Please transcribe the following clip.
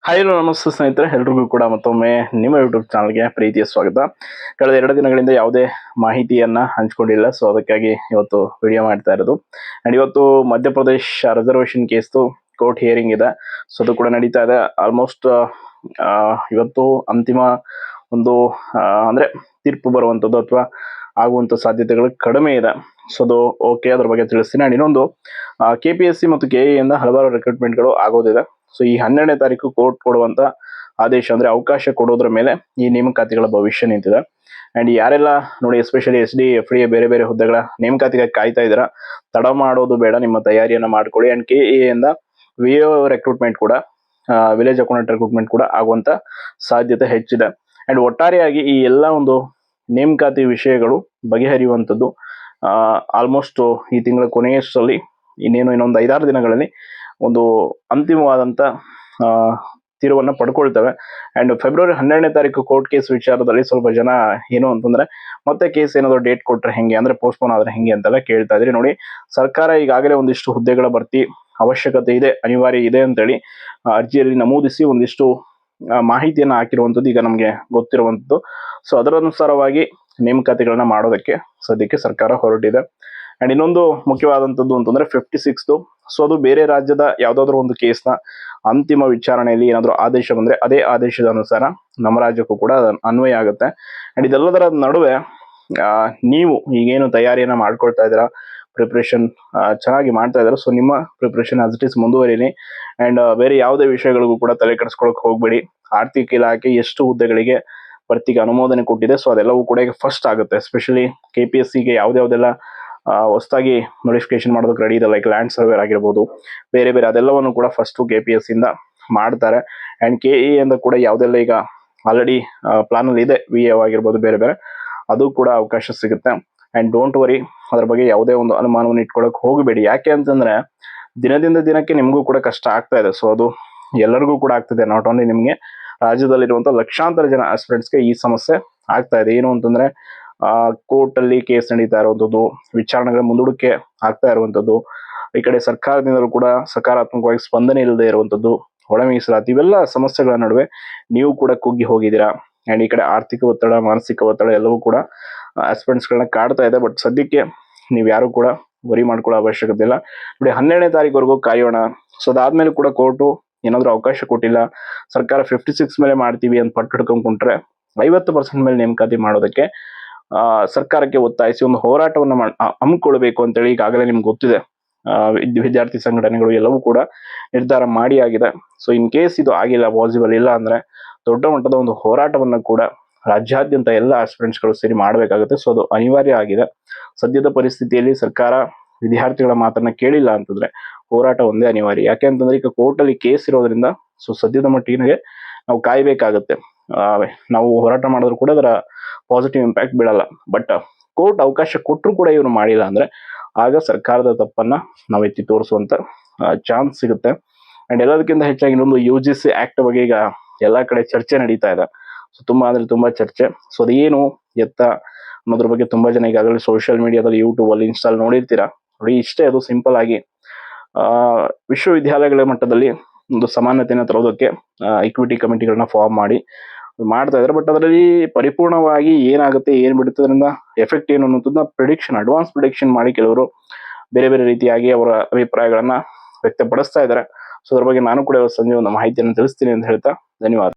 Hi ನಮಸ್ತೆ ಸ್ನೇಹಿತರೆ, ಎಲ್ರಿಗೂ ಕೂಡ ಮತ್ತೊಮ್ಮೆ ನಿಮ್ಮ ಯೂಟ್ಯೂಬ್ ಚಾನಲ್ಗೆ ಪ್ರೀತಿಯ ಸ್ವಾಗತ. ಕಳೆದ 2 ದಿನಗಳಿಂದ ಯಾವುದೇ ಮಾಹಿತಿಯನ್ನ ಹಂಚ್ಕೊಂಡಿಲ್ಲ, ಸೊ ಅದಕ್ಕಾಗಿ ಇವತ್ತು ವಿಡಿಯೋ ಮಾಡ್ತಾ ಇರೋದು. ಅಂಡ್ ಇವತ್ತು ಮಧ್ಯಪ್ರದೇಶ್ ರಿಸರ್ವೇಶನ್ ಕೇಸ್ದು ಕೋರ್ಟ್ ಹಿಯರಿಂಗ್ ಇದೆ. ಸೊ ಅದು ಕೂಡ ನಡೀತಾ ಇದೆ. ಆಲ್ಮೋಸ್ಟ್ ಇವತ್ತು ಅಂತಿಮ ಒಂದು ಅಂದ್ರೆ ತೀರ್ಪು ಬರುವಂಥದ್ದು ಅಥವಾ ಆಗುವಂಥ ಸಾಧ್ಯತೆಗಳು ಕಡಿಮೆ ಇದೆ. ಸೊ ಅದು ಓಕೆ, ಅದ್ರ ಬಗ್ಗೆ ತಿಳಿಸ್ತೀನಿ. ಅಂಡ್ ಇನ್ನೊಂದು KPSC ಮತ್ತು KE ಇಂದ ಹಲವಾರು ರಿಕ್ರೂಟ್ಮೆಂಟ್ಗಳು ಆಗೋದಿದೆ. ಸೊ ಈ 12ನೇ ತಾರೀಕು ಕೋರ್ಟ್ ಕೊಡುವಂತ ಆದೇಶ ಅಂದ್ರೆ ಅವಕಾಶ ಕೊಡೋದ್ರ ಮೇಲೆ ಈ ನೇಮಕಾತಿಗಳ ಭವಿಷ್ಯ ನಿಂತಿದೆ. ಅಂಡ್ ಯಾರೆಲ್ಲ ನೋಡಿ, ಎಸ್ಪೆಷಲಿ SD FD ಬೇರೆ ಬೇರೆ ಹುದ್ದೆಗಳ ನೇಮಕಾತಿಗೆ ಕಾಯ್ತಾ ಇದ್ದೀರಾ, ತಡ ಮಾಡೋದು ಬೇಡ, ನಿಮ್ಮ ತಯಾರಿಯನ್ನ ಮಾಡ್ಕೊಳ್ಳಿ. ಅಂಡ್ KE ಇಂದ VO ರೆಕ್ರೂಟ್ಮೆಂಟ್ ಕೂಡ, ವಿಲೇಜ್ ಅಕೌಂಟೆಂಟ್ ರೆಕ್ರೂಟ್ಮೆಂಟ್ ಕೂಡ ಆಗುವಂತ ಸಾಧ್ಯತೆ ಹೆಚ್ಚಿದೆ. ಅಂಡ್ ಒಟ್ಟಾರೆಯಾಗಿ ಈ ಎಲ್ಲ ಒಂದು ನೇಮಕಾತಿ ವಿಷಯಗಳು ಬಗೆಹರಿಯುವಂಥದ್ದು ಆಲ್ಮೋಸ್ಟ್ ಈ ತಿಂಗಳ ಕೊನೆಯಷ್ಟರಲ್ಲಿ, ಇನ್ನೊಂದು 5-6 ದಿನಗಳಲ್ಲಿ ಒಂದು ಅಂತಿಮವಾದಂತ ತೀರ್ವನ್ನ ಪಡ್ಕೊಳ್ತವೆ. ಅಂಡ್ ಫೆಬ್ರವರಿ 12ನೇ ತಾರೀಕು ಕೋರ್ಟ್ ಕೇಸ್ ವಿಚಾರದಲ್ಲಿ ಸ್ವಲ್ಪ ಜನ ಏನು ಅಂತಂದ್ರೆ, ಮತ್ತೆ ಕೇಸ್ ಏನಾದ್ರು ಡೇಟ್ ಕೊಟ್ರೆ ಹೆಂಗೆ, ಅಂದ್ರೆ ಪೋಸ್ಟ್ಪೋನ್ ಆದ್ರೆ ಹೆಂಗೆ ಅಂತೆಲ್ಲ ಕೇಳ್ತಾ ಇದ್ರಿ. ನೋಡಿ, ಸರ್ಕಾರ ಈಗಾಗಲೇ ಒಂದಿಷ್ಟು ಹುದ್ದೆಗಳ ಭರ್ತಿ ಅವಶ್ಯಕತೆ ಇದೆ, ಅನಿವಾರ್ಯ ಇದೆ ಅಂತೇಳಿ ಅರ್ಜಿಯಲ್ಲಿ ನಮೂದಿಸಿ ಒಂದಿಷ್ಟು ಮಾಹಿತಿಯನ್ನ ಹಾಕಿರುವಂಥದ್ದು ಈಗ ನಮಗೆ ಗೊತ್ತಿರುವಂಥದ್ದು. ಸೊ ಅದರ ಅನುಸಾರವಾಗಿ ನೇಮಕಾತಿಗಳನ್ನ ಮಾಡೋದಕ್ಕೆ ಸದ್ಯಕ್ಕೆ ಸರ್ಕಾರ ಹೊರಟಿದೆ. ಅಂಡ್ ಇನ್ನೊಂದು ಮುಖ್ಯವಾದಂಥದ್ದು ಅಂತಂದ್ರೆ 56. ಸೊ ಅದು ಬೇರೆ ರಾಜ್ಯದ ಯಾವ್ದಾದ್ರು ಒಂದು ಕೇಸ್ನ ಅಂತಿಮ ವಿಚಾರಣೆಯಲ್ಲಿ ಏನಾದ್ರು ಆದೇಶ ಬಂದ್ರೆ ಅದೇ ಆದೇಶದ ಅನುಸಾರ ನಮ್ಮ ರಾಜ್ಯಕ್ಕೂ ಕೂಡ ಅನ್ವಯ ಆಗುತ್ತೆ. ಅಂಡ್ ಇದೆಲ್ಲದರ ನಡುವೆ ನೀವು ಈಗೇನು ತಯಾರಿಯನ್ನ ಮಾಡ್ಕೊಳ್ತಾ ಇದ್ದೀರಾ, ಪ್ರಿಪ್ರೇಷನ್ ಚೆನ್ನಾಗಿ ಮಾಡ್ತಾ ಇದ್ದಾರೆ. ಸೊ ನಿಮ್ಮ ಪ್ರಿಪ್ರೇಷನ್ ಆಸ್ ಇಟ್ ಇಸ್ ಮುಂದುವರಿಲಿ. ಅಂಡ್ ಬೇರೆ ಯಾವುದೇ ವಿಷಯಗಳಿಗೂ ಕೂಡ ತಲೆ ಕೆಡಿಸ್ಕೊಳಕ್ ಹೋಗ್ಬೇಡಿ. ಆರ್ಥಿಕ ಇಲಾಖೆ ಎಷ್ಟು ಹುದ್ದೆಗಳಿಗೆ ಭರ್ತಿಗೆ ಅನುಮೋದನೆ ಕೊಟ್ಟಿದೆ, ಸೊ ಅದೆಲ್ಲವೂ ಕೂಡ ಈಗ ಫಸ್ಟ್ ಆಗುತ್ತೆ. ಎಸ್ಪೆಷಲಿ KPSCಗೆ ಯಾವ್ದೆಲ್ಲ ಹೊಸದಾಗಿ ನೋಟಿಫಿಕೇಶನ್ ಮಾಡೋದಕ್ಕೆ ರೆಡಿ ಇದೆ, ಲೈಕ್ ಲ್ಯಾಂಡ್ ಸರ್ವೇರ್ ಆಗಿರ್ಬೋದು, ಬೇರೆ ಬೇರೆ ಅದೆಲ್ಲವನ್ನು ಕೂಡ ಫಸ್ಟ್ KPSC ಇಂದ ಮಾಡ್ತಾರೆ. ಅಂಡ್ KE ಇಂದ ಕೂಡ ಯಾವ್ದೆಲ್ಲ ಈಗ ಆಲ್ರೆಡಿ ಪ್ಲಾನ್ ಅಲ್ಲಿ ಇದೆ, VA ಆಗಿರ್ಬೋದು, ಬೇರೆ ಬೇರೆ ಅದು ಕೂಡ ಅವಕಾಶ ಸಿಗುತ್ತೆ. ಅಂಡ್ ಡೋಂಟ್ ವರಿ, ಅದ್ರ ಬಗ್ಗೆ ಯಾವುದೇ ಒಂದು ಅನುಮಾನವನ್ನು ಇಟ್ಕೊಳಕ್ ಹೋಗಬೇಡಿ. ಯಾಕೆ ಅಂತಂದ್ರೆ ದಿನದಿಂದ ದಿನಕ್ಕೆ ನಿಮಗೂ ಕೂಡ ಕಷ್ಟ ಆಗ್ತಾ ಇದೆ. ಸೊ ಅದು ಎಲ್ಲರಿಗೂ ಕೂಡ ಆಗ್ತಿದೆ, ನಾಟ್ ಓನ್ಲಿ ನಿಮ್ಗೆ. ರಾಜ್ಯದಲ್ಲಿರುವಂತ ಲಕ್ಷಾಂತರ ಜನ ಆಸ್ಪಿರೆಂಟ್ಸ್ಗೆ ಈ ಸಮಸ್ಯೆ ಆಗ್ತಾ ಇದೆ. ಏನು ಅಂತಂದ್ರೆ ಕೋರ್ಟ್ ಅಲ್ಲಿ ಕೇಸ್ ನಡೀತಾ ಇರುವಂತದ್ದು, ವಿಚಾರಣೆಗಳ ಮುಂದೂಡಿಕೆ ಆಗ್ತಾ ಇರುವಂತದ್ದು, ಈ ಕಡೆ ಸರ್ಕಾರದಿಂದಲೂ ಕೂಡ ಸಕಾರಾತ್ಮಕವಾಗಿ ಸ್ಪಂದನೆ ಇಲ್ಲದೆ ಇರುವಂತದ್ದು, ಒಳ ಮೀಸಲಾತಿ, ಇವೆಲ್ಲ ಸಮಸ್ಯೆಗಳ ನಡುವೆ ನೀವು ಕೂಡ ಕುಗ್ಗಿ ಹೋಗಿದ್ದೀರಾ. ಅಂಡ್ ಈ ಕಡೆ ಆರ್ಥಿಕ ಒತ್ತಡ, ಮಾನಸಿಕ ಒತ್ತಡ ಎಲ್ಲವೂ ಕೂಡ ಆಸ್ಪಿರೆಂಟ್ಸ್ ಗಳನ್ನ ಕಾಡ್ತಾ ಇದೆ. ಬಟ್ ಸದ್ಯಕ್ಕೆ ನೀವು ಯಾರು ಕೂಡ ವರಿ ಮಾಡ್ಕೊಳ್ಳೋ ಅವಶ್ಯಕತೆ ಇಲ್ಲ. ನೋಡಿ, 12ನೇ ತಾರೀಕುವರೆಗೂ ಕಾಯೋಣ. ಸೊ ಅದಾದ್ಮೇಲೆ ಕೂಡ ಕೋರ್ಟು ಏನಾದ್ರು ಅವಕಾಶ ಕೊಟ್ಟಿಲ್ಲ, ಸರ್ಕಾರ 56 ಮೇಲೆ ಮಾಡ್ತೀವಿ ಅಂತ ಪಟ್ಟು ಹಿಡ್ಕೊಂಡ್ರೆ 50% ಮೇಲೆ ನೇಮಕಾತಿ ಮಾಡೋದಕ್ಕೆ ಸರ್ಕಾರಕ್ಕೆ ಒತ್ತಾಯಿಸಿ ಒಂದು ಹೋರಾಟವನ್ನು ಹಮ್ಮಿಕೊಳ್ಬೇಕು ಅಂತೇಳಿ ಈಗಾಗಲೇ ನಿಮ್ಗೆ ಗೊತ್ತಿದೆ. ವಿದ್ಯಾರ್ಥಿ ಸಂಘಟನೆಗಳು ಎಲ್ಲವೂ ಕೂಡ ನಿರ್ಧಾರ ಮಾಡಿ ಆಗಿದೆ. ಸೊ ಇನ್ ಕೇಸ್ ಇದು ಆಗಿಲ್ಲ, ಪಾಸಿಬಲ್ ಇಲ್ಲ ಅಂದ್ರೆ ದೊಡ್ಡ ಮಟ್ಟದ ಒಂದು ಹೋರಾಟವನ್ನು ಕೂಡ ರಾಜ್ಯಾದ್ಯಂತ ಎಲ್ಲ ಆಸ್ಪಿರೆಂಟ್ಸ್ಗಳು ಸೇರಿ ಮಾಡಬೇಕಾಗುತ್ತೆ. ಸೊ ಅದು ಅನಿವಾರ್ಯ ಆಗಿದೆ. ಸದ್ಯದ ಪರಿಸ್ಥಿತಿಯಲ್ಲಿ ಸರ್ಕಾರ ವಿದ್ಯಾರ್ಥಿಗಳ ಮಾತನ್ನ ಕೇಳಿಲ್ಲ ಅಂತಂದ್ರೆ ಹೋರಾಟ ಒಂದೇ ಅನಿವಾರ್ಯ. ಯಾಕೆ ಅಂತಂದ್ರೆ ಈಗ ಕೋರ್ಟ್ ಅಲ್ಲಿ ಕೇಸ್ ಇರೋದ್ರಿಂದ ಸೊ ಸದ್ಯದ ಮಟ್ಟಿಗೆ ನಾವು ಕಾಯ್ಬೇಕಾಗತ್ತೆ. ನಾವು ಹೋರಾಟ ಮಾಡಿದ್ರು ಕೂಡ ಅದರ ಪಾಸಿಟಿವ್ ಇಂಪ್ಯಾಕ್ಟ್ ಬೀಳಲ್ಲ. ಬಟ್ ಕೋರ್ಟ್ ಅವಕಾಶ ಕೊಟ್ಟರು ಕೂಡ ಇವ್ರು ಮಾಡಿಲ್ಲ ಅಂದ್ರೆ ಆಗ ಸರ್ಕಾರದ ತಪ್ಪನ್ನ ನಾವು ಎತ್ತಿ ತೋರಿಸುವಂತ ಚಾನ್ಸ್ ಸಿಗುತ್ತೆ. ಅಂಡ್ ಎಲ್ಲದಕ್ಕಿಂತ ಹೆಚ್ಚಾಗಿ ಇನ್ನೊಂದು UGC ಆಕ್ಟ್ ಬಗ್ಗೆ ಈಗ ಎಲ್ಲಾ ಕಡೆ ಚರ್ಚೆ ನಡೀತಾ ಇದೆ. ಸೊ ತುಂಬಾ ಅಂದ್ರೆ ತುಂಬಾ ಚರ್ಚೆ. ಸೊ ಅದೇನು ಎತ್ತ ಅನ್ನೋದ್ರ ಬಗ್ಗೆ ತುಂಬಾ ಜನ ಈಗಾಗಲೇ ಸೋಷಿಯಲ್ ಮೀಡಿಯಾದಲ್ಲಿ, ಯೂಟ್ಯೂಬ್ ಅಲ್ಲಿ, ಇನ್ಸ್ಟಾಲ್ ನೋಡಿರ್ತೀರಾ. ನೋಡಿ, ಇಷ್ಟೇ, ಅದು ಸಿಂಪಲ್ ಆಗಿ ವಿಶ್ವವಿದ್ಯಾಲಯಗಳ ಮಟ್ಟದಲ್ಲಿ ಒಂದು ಸಮಾನತೆಯನ್ನು ತರೋದಕ್ಕೆ ಇಕ್ವಿಟಿ ಕಮಿಟಿಗಳನ್ನ ಫಾರ್ಮ್ ಮಾಡಿ ಮಾಡ್ತಾ ಇದ್ದಾರೆ. ಬಟ್ ಅದರಲ್ಲಿ ಪರಿಪೂರ್ಣವಾಗಿ ಏನಾಗುತ್ತೆ, ಏನ್ ಬಿಡುತ್ತದ್ರಿಂದ ಎಫೆಕ್ಟ್ ಏನು ಅನ್ನೋದನ್ನ ಅಡ್ವಾನ್ಸ್ ಪ್ರಿಡಿಕ್ಷನ್ ಮಾಡಿ ಕೆಲವರು ಬೇರೆ ಬೇರೆ ರೀತಿಯಾಗಿ ಅವರ ಅಭಿಪ್ರಾಯಗಳನ್ನ ವ್ಯಕ್ತಪಡಿಸ್ತಾ ಇದ್ದಾರೆ. ಸೊ ಅದ್ರ ಬಗ್ಗೆ ನಾನು ಕೂಡ ಸಂಜೆ ಒಂದು ಮಾಹಿತಿಯನ್ನು ತಿಳಿಸ್ತೀನಿ ಅಂತ ಹೇಳ್ತಾ ಧನ್ಯವಾದ.